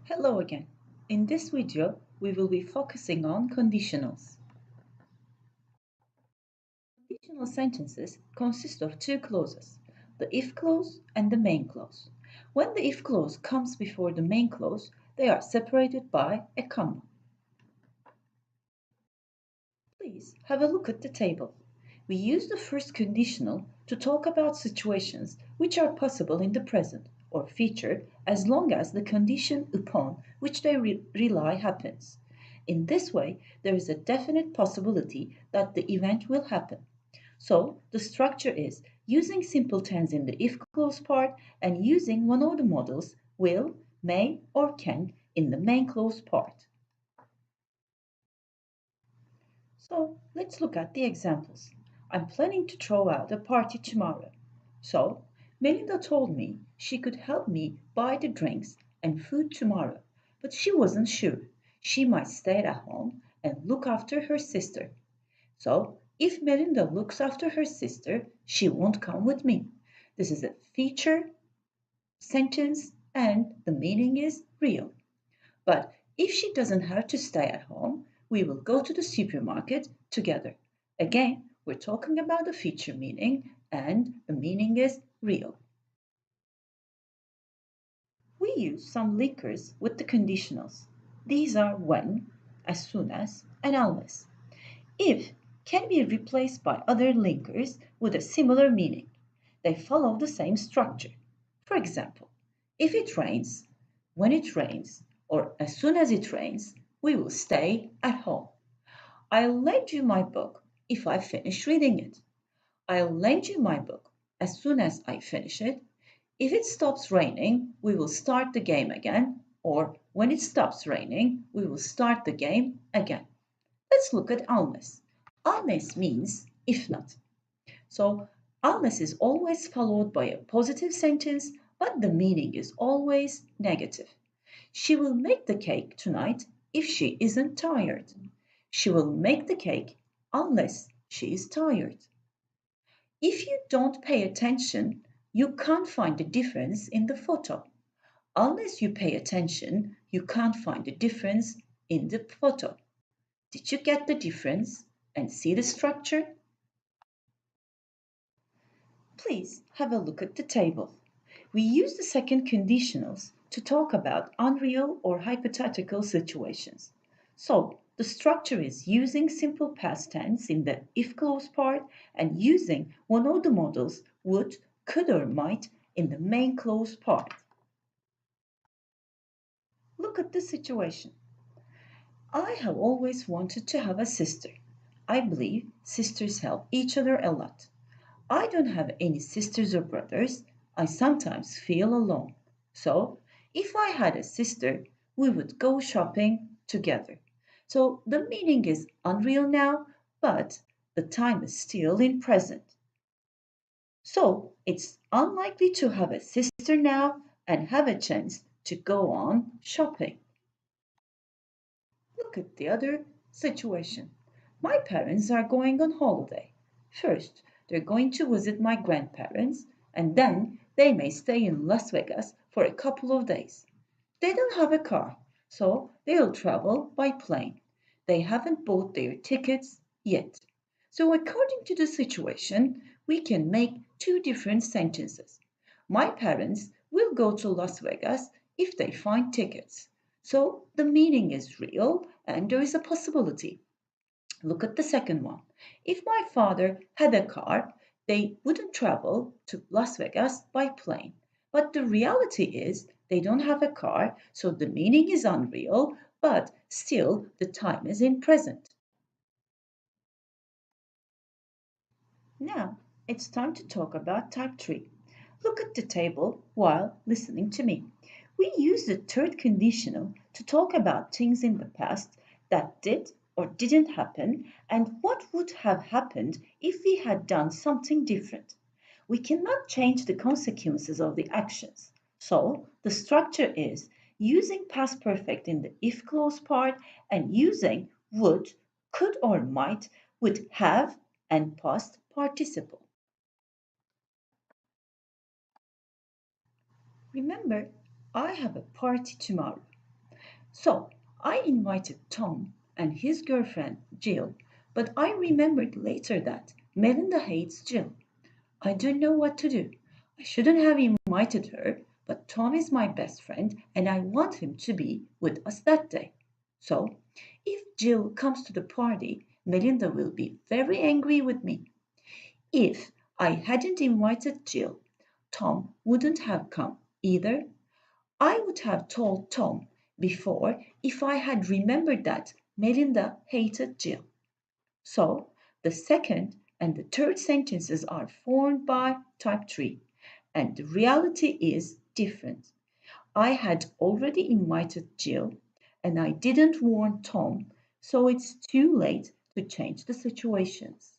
Hello again. In this video, we will be focusing on conditionals. Conditional sentences consist of two clauses, the if clause and the main clause. When the if clause comes before the main clause, they are separated by a comma. Please have a look at the table. We use the first conditional to talk about situations which are possible in the present or future as long as the condition upon which they rely happens. In this way, there is a definite possibility that the event will happen. So the structure is using simple tense in the if clause part and using one of the models will, may, or can in the main clause part. So let's look at the examples. I'm planning to throw out a party tomorrow. So Melinda told me she could help me buy the drinks and food tomorrow, but she wasn't sure. She might stay at home and look after her sister. So if Melinda looks after her sister, she won't come with me. This is a feature sentence and the meaning is real. But if she doesn't have to stay at home, we will go to the supermarket together. Again, we're talking about the feature meaning, and the meaning is real. We use some linkers with the conditionals. These are when, as soon as, and unless. If can be replaced by other linkers with a similar meaning. They follow the same structure. For example, if it rains, when it rains, or as soon as it rains, we will stay at home. I'll lend you my book if I finish reading it. I'll lend you my book as soon as I finish it. If it stops raining, we will start the game again, or when it stops raining, we will start the game again. Let's look at unless. Unless means if not. So unless is always followed by a positive sentence, but the meaning is always negative. She will make the cake tonight if she isn't tired. She will make the cake unless she is tired. If you don't pay attention, you can't find the difference in the photo. Unless you pay attention, you can't find the difference in the photo. Did you get the difference and see the structure? Please have a look at the table. We use the second conditionals to talk about unreal or hypothetical situations. So the structure is using simple past tense in the if clause part and using one of the models would, could, or might in the main clause part. Look at the situation. I have always wanted to have a sister. I believe sisters help each other a lot. I don't have any sisters or brothers. I sometimes feel alone. So, if I had a sister, we would go shopping together. So, the meaning is unreal now, but the time is still in present. So, it's unlikely to have a sister now and have a chance to go on shopping. Look at the other situation. My parents are going on holiday. First, they're going to visit my grandparents, and then they may stay in Las Vegas for a couple of days. They don't have a car, so they'll travel by plane. They haven't bought their tickets yet. So, according to the situation, we can make two different sentences. My parents will go to Las Vegas if they find tickets. So, the meaning is real and there is a possibility. Look at the second one. If my father had a car, they wouldn't travel to Las Vegas by plane. But the reality is they don't have a car, so the meaning is unreal, but still the time is in present. Now it's time to talk about type 3. Look at the table while listening to me. We use the third conditional to talk about things in the past that did or didn't happen and what would have happened if we had done something different. We cannot change the consequences of the actions. So the structure is using past perfect in the if clause part and using would, could, or might with have and past participle. Remember, I have a party tomorrow. So I invited Tom and his girlfriend Jill, but I remembered later that Melinda hates Jill. I don't know what to do. I shouldn't have invited her, but Tom is my best friend and I want him to be with us that day. So, if Jill comes to the party, Melinda will be very angry with me. If I hadn't invited Jill, Tom wouldn't have come either. I would have told Tom before if I had remembered that Melinda hated Jill. So the second and the third sentences are formed by type 3, and the reality is different. I had already invited Jill and I didn't warn Tom, so it's too late to change the situations.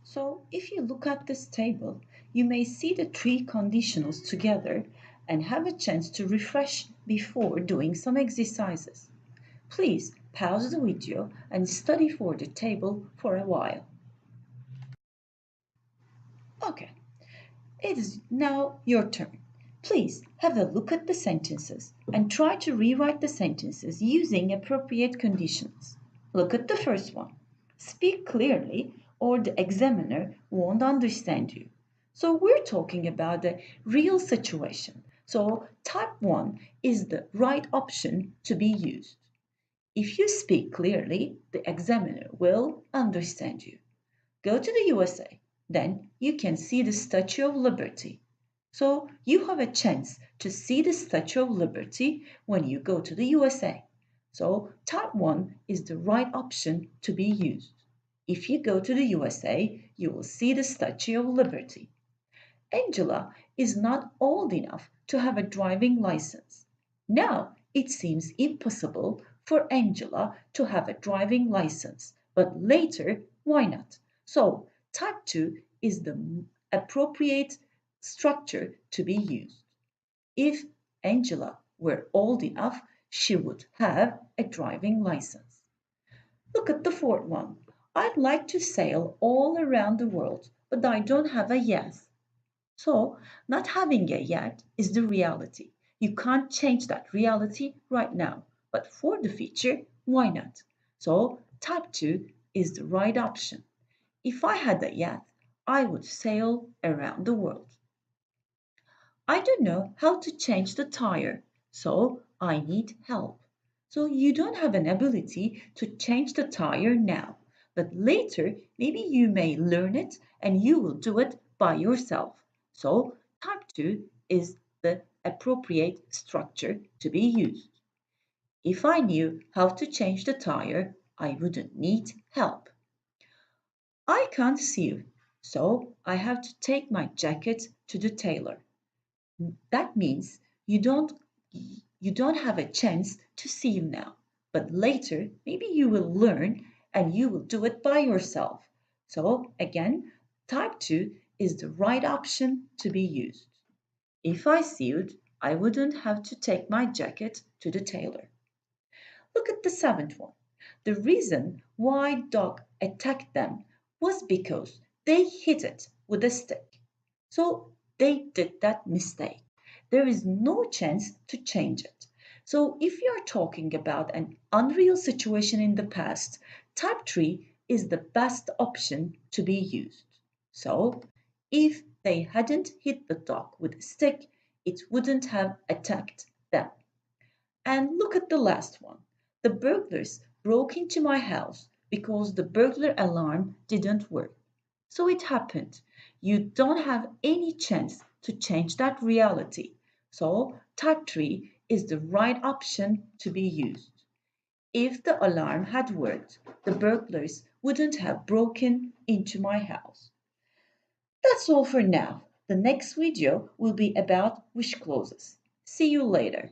So if you look at this table, you may see the three conditionals together and have a chance to refresh before doing some exercises. Please pause the video and study for the table for a while. Okay, it is now your turn. Please have a look at the sentences and try to rewrite the sentences using appropriate conditions. Look at the first one. Speak clearly or the examiner won't understand you. So we're talking about the real situation. So type 1 is the right option to be used. If you speak clearly, the examiner will understand you. Go to the USA, then you can see the Statue of Liberty. So you have a chance to see the Statue of Liberty when you go to the USA. So type 1 is the right option to be used. If you go to the USA, you will see the Statue of Liberty. Angela is not old enough to have a driving license. Now it seems impossible for Angela to have a driving license, but later, why not? So, type 2 is the appropriate structure to be used. If Angela were old enough, she would have a driving license. Look at the fourth one. I'd like to sail all around the world, but I don't have a yes. So, not having a yet is the reality. You can't change that reality right now. But for the future, why not? So, type 2 is the right option. If I had a yacht, I would sail around the world. I don't know how to change the tire, so I need help. So you don't have an ability to change the tire now, but later maybe you may learn it and you will do it by yourself. So type 2 is the appropriate structure to be used. If I knew how to change the tire, I wouldn't need help. I can't sew, so I have to take my jacket to the tailor. That means you don't have a chance to see you now, but later maybe you will learn and you will do it by yourself. So again, type 2 is the right option to be used. If I sewed, I wouldn't have to take my jacket to the tailor. Look at the seventh one. The reason why dog attacked them was because they hit it with a stick. So they did that mistake. There is no chance to change it. So if you are talking about an unreal situation in the past, type 3 is the best option to be used. So if they hadn't hit the dog with a stick, it wouldn't have attacked them. And look at the last one. The burglars broke into my house because the burglar alarm didn't work. So it happened. You don't have any chance to change that reality. So type 3 is the right option to be used. If the alarm had worked, the burglars wouldn't have broken into my house. That's all for now. The next video will be about wish clauses. See you later.